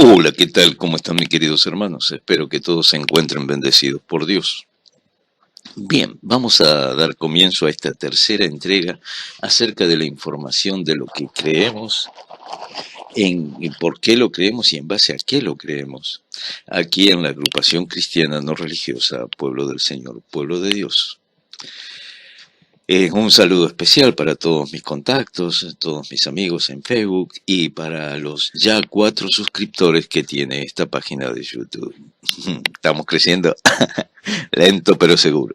Hola, ¿qué tal? ¿Cómo están mis queridos hermanos? Espero que todos se encuentren bendecidos por Dios. Bien, vamos a dar comienzo a esta tercera entrega acerca de la información de lo que creemos, y por qué lo creemos y en base a qué lo creemos. Aquí en la agrupación cristiana no religiosa, Pueblo del Señor, Pueblo de Dios. Un saludo especial para todos mis contactos, todos mis amigos en Facebook y para los ya 4 suscriptores que tiene esta página de YouTube. Estamos creciendo lento pero seguro.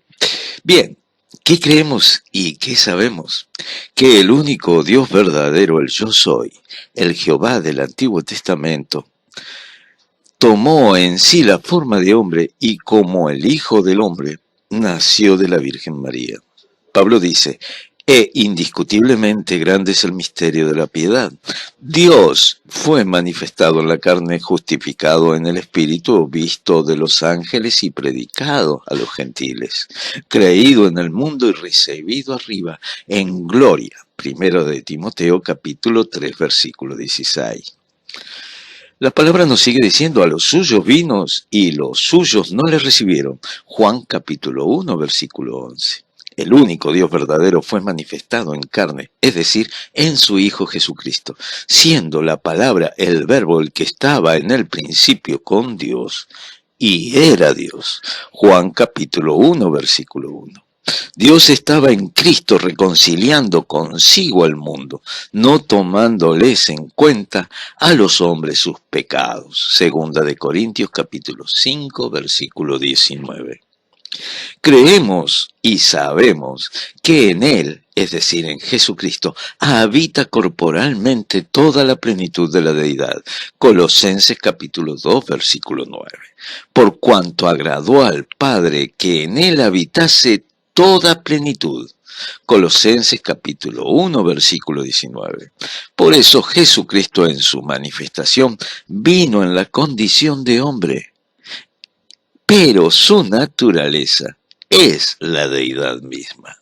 Bien, ¿qué creemos y qué sabemos? Que el único Dios verdadero, el Yo Soy, el Jehová del Antiguo Testamento, tomó en sí la forma de hombre y como el Hijo del Hombre, nació de la Virgen María. Pablo dice, indiscutiblemente grande es el misterio de la piedad. Dios fue manifestado en la carne, justificado en el Espíritu, visto de los ángeles y predicado a los gentiles, creído en el mundo y recibido arriba en gloria. Primero de Timoteo capítulo 3 versículo 16. La palabra nos sigue diciendo, a los suyos vinos y los suyos no le recibieron. Juan capítulo 1 versículo 11. El único Dios verdadero fue manifestado en carne, es decir, en su Hijo Jesucristo, siendo la palabra, el verbo, el que estaba en el principio con Dios y era Dios. Juan capítulo 1 versículo 1. Dios estaba en Cristo reconciliando consigo al mundo, no tomándoles en cuenta a los hombres sus pecados. Segunda de Corintios capítulo 5 versículo 19. Creemos y sabemos que en Él, es decir, en Jesucristo, habita corporalmente toda la plenitud de la deidad. Colosenses capítulo 2 versículo 9. Por cuanto agradó al Padre que en Él habitase toda plenitud. Colosenses capítulo 1 versículo 19. Por eso Jesucristo en su manifestación vino en la condición de hombre, pero su naturaleza es la deidad misma.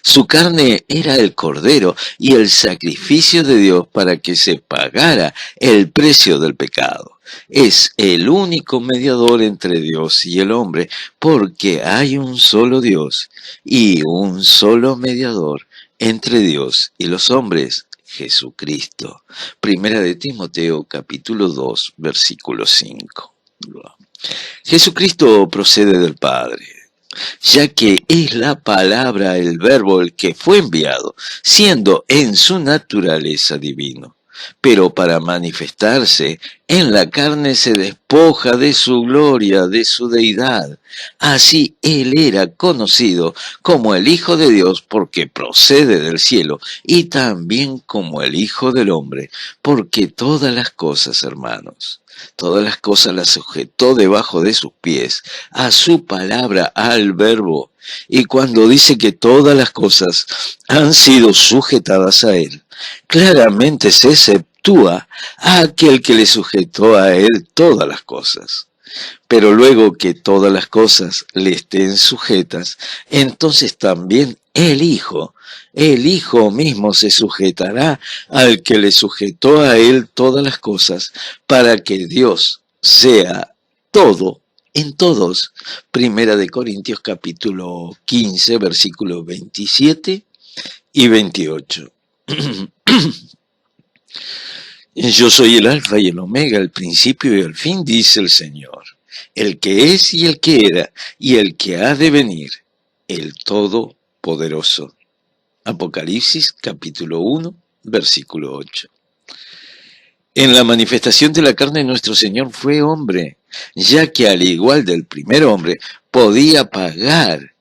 Su carne era el cordero y el sacrificio de Dios para que se pagara el precio del pecado. Es el único mediador entre Dios y el hombre, porque hay un solo Dios y un solo mediador entre Dios y los hombres, Jesucristo. Primera de Timoteo capítulo 2 versículo 5. Jesucristo procede del Padre, ya que es la palabra, el verbo, el que fue enviado, siendo en su naturaleza divino. Pero para manifestarse en la carne se despoja de su gloria, de su deidad. Así Él era conocido como el Hijo de Dios porque procede del cielo y también como el Hijo del Hombre, porque todas las cosas, hermanos, todas las cosas las sujetó debajo de sus pies, a su palabra, al verbo. Y cuando dice que todas las cosas han sido sujetadas a él, claramente se exceptúa a aquel que le sujetó a él todas las cosas. Pero luego que todas las cosas le estén sujetas, entonces también el Hijo mismo se sujetará al que le sujetó a él todas las cosas, para que Dios sea todo en todos. Primera de Corintios capítulo 15, versículos 27 y 28. Yo soy el alfa y el omega, el principio y el fin, dice el Señor, el que es y el que era y el que ha de venir, el Todopoderoso. Apocalipsis capítulo 1, versículo 8. En la manifestación de la carne nuestro Señor fue hombre, ya que al igual del primer hombre podía pagar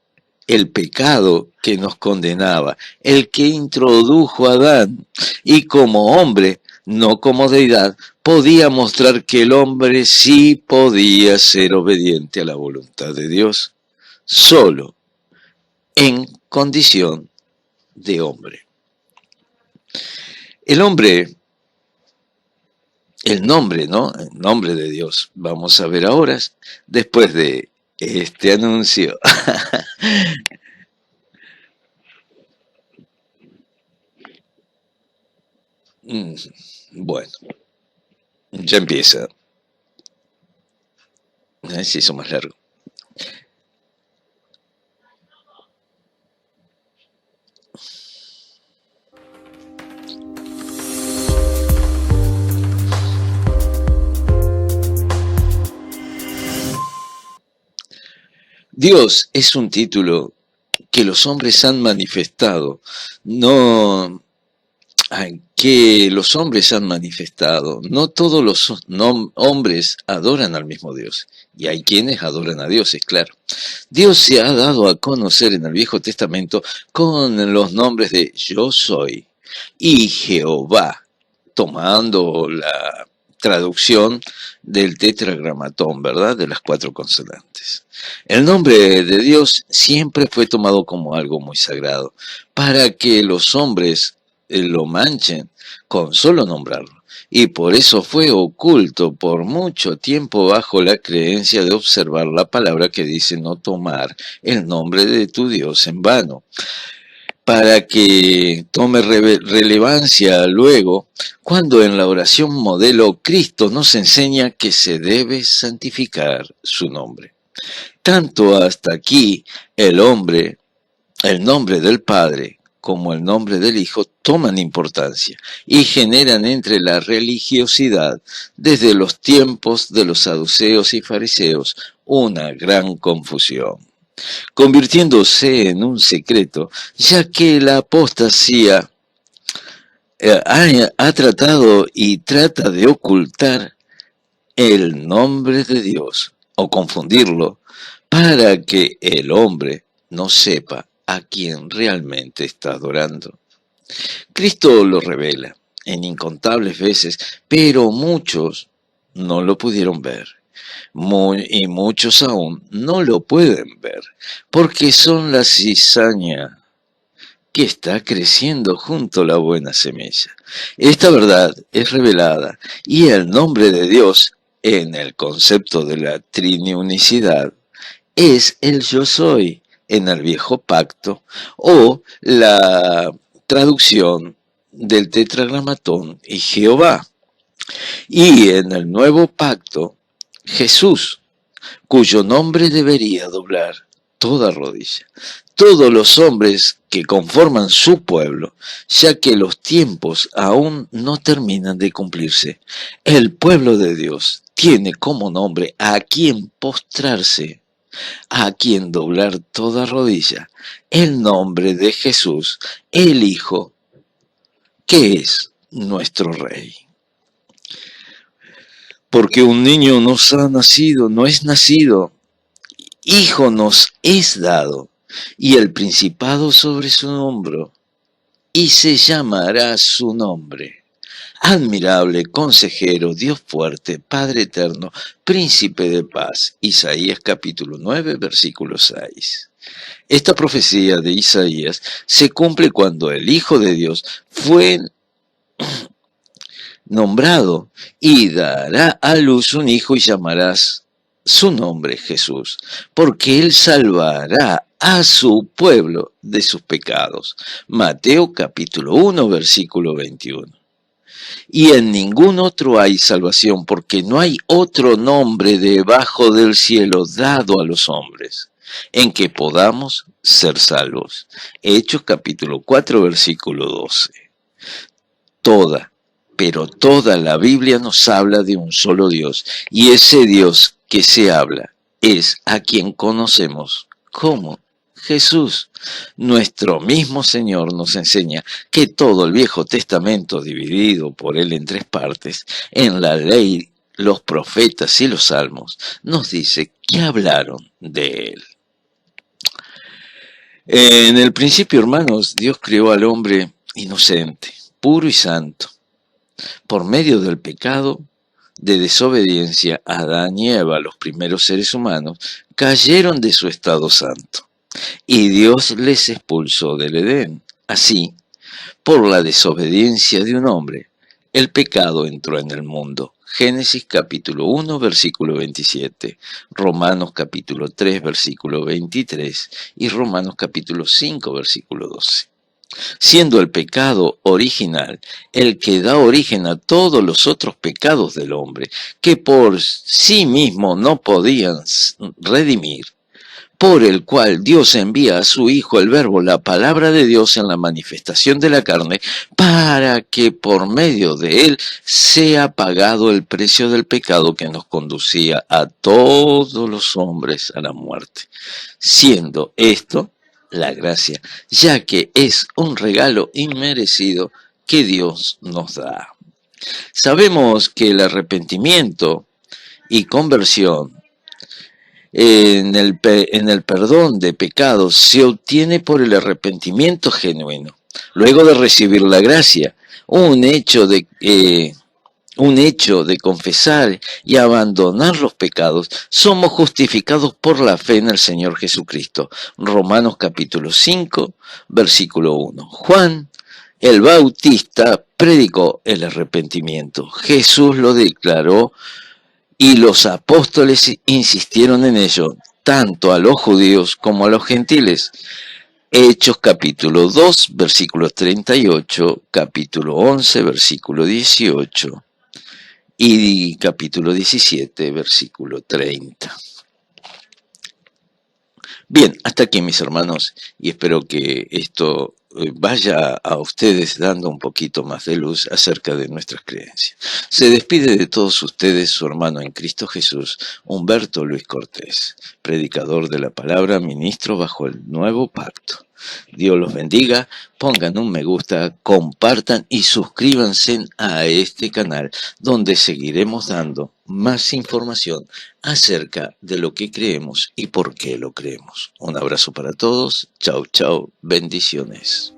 el pecado que nos condenaba, el que introdujo a Adán, y como hombre, no como deidad, podía mostrar que el hombre sí podía ser obediente a la voluntad de Dios, solo en condición de hombre. El hombre, el nombre, ¿no? El nombre de Dios. Vamos a ver ahora, después de este anuncio. Bueno, ya empieza. Se hizo más largo. Dios es un título que los hombres han manifestado, no que los hombres han manifestado. No todos los hombres adoran al mismo Dios, y hay quienes adoran a Dios, es claro. Dios se ha dado a conocer en el Viejo Testamento con los nombres de Yo Soy y Jehová, tomando la traducción del tetragramatón, ¿verdad? De las 4 consonantes. El nombre de Dios siempre fue tomado como algo muy sagrado, para que los hombres lo manchen con solo nombrarlo. Y por eso fue oculto por mucho tiempo bajo la creencia de observar la palabra que dice no tomar el nombre de tu Dios en vano, para que tome relevancia luego, cuando en la oración modelo Cristo nos enseña que se debe santificar su nombre. Tanto hasta aquí el nombre del Padre como el nombre del Hijo toman importancia y generan entre la religiosidad, desde los tiempos de los saduceos y fariseos, una gran confusión, convirtiéndose en un secreto, ya que la apostasía ha tratado y trata de ocultar el nombre de Dios o confundirlo para que el hombre no sepa a quien realmente está adorando. Cristo lo revela en incontables veces, pero muchos no lo pudieron ver. Y muchos aún no lo pueden ver, porque son la cizaña que está creciendo junto a la buena semilla. Esta verdad es revelada, y el nombre de Dios, en el concepto de la triniunicidad, es el Yo Soy en el Viejo Pacto, o la traducción del tetragramatón y Jehová. Y en el Nuevo Pacto, Jesús, cuyo nombre debería doblar toda rodilla, todos los hombres que conforman su pueblo, ya que los tiempos aún no terminan de cumplirse. El pueblo de Dios tiene como nombre a quien postrarse, a quien doblar toda rodilla, el nombre de Jesús, el Hijo, que es nuestro Rey. Porque un niño nos ha nacido, no es nacido, hijo nos es dado, y el principado sobre su hombro, y se llamará su nombre. Admirable, consejero, Dios fuerte, Padre eterno, príncipe de paz. Isaías capítulo 9, versículo 6. Esta profecía de Isaías se cumple cuando el Hijo de Dios fue nombrado y dará a luz un hijo y llamarás su nombre Jesús, porque él salvará a su pueblo de sus pecados. Mateo capítulo 1, versículo 21. Y en ningún otro hay salvación, porque no hay otro nombre debajo del cielo dado a los hombres en que podamos ser salvos. Hechos capítulo 4, versículo 12. Pero toda la Biblia nos habla de un solo Dios, y ese Dios que se habla es a quien conocemos como Jesús. Nuestro mismo Señor nos enseña que todo el Viejo Testamento, dividido por él en 3 partes, en la ley, los profetas y los salmos, nos dice que hablaron de él. En el principio, hermanos, Dios creó al hombre inocente, puro y santo. Por medio del pecado de desobediencia, Adán y Eva, los primeros seres humanos, cayeron de su estado santo, y Dios les expulsó del Edén. Así, por la desobediencia de un hombre, el pecado entró en el mundo. Génesis capítulo 1, versículo 27, Romanos capítulo 3, versículo 23 y Romanos capítulo 5, versículo 12. siendo el pecado original el que da origen a todos los otros pecados del hombre, que por sí mismo no podían redimir, por el cual Dios envía a su Hijo el Verbo, la palabra de Dios en la manifestación de la carne, para que por medio de él sea pagado el precio del pecado que nos conducía a todos los hombres a la muerte, siendo esto la gracia, ya que es un regalo inmerecido que Dios nos da. Sabemos que el arrepentimiento y conversión en el perdón de pecados se obtiene por el arrepentimiento genuino, luego de recibir la gracia, un hecho de, un hecho de confesar y abandonar los pecados, somos justificados por la fe en el Señor Jesucristo. Romanos capítulo 5, versículo 1. Juan el Bautista predicó el arrepentimiento. Jesús lo declaró y los apóstoles insistieron en ello, tanto a los judíos como a los gentiles. Hechos capítulo 2, versículo 38, capítulo 11, versículo 18 y capítulo 17, versículo 30. Bien, hasta aquí mis hermanos, y espero que esto vaya a ustedes dando un poquito más de luz acerca de nuestras creencias. Se despide de todos ustedes su hermano en Cristo Jesús, Humberto Luis Cortés, predicador de la palabra, ministro bajo el nuevo pacto. Dios los bendiga, pongan un me gusta, compartan y suscríbanse a este canal donde seguiremos dando más información acerca de lo que creemos y por qué lo creemos. Un abrazo para todos, chao chao, bendiciones.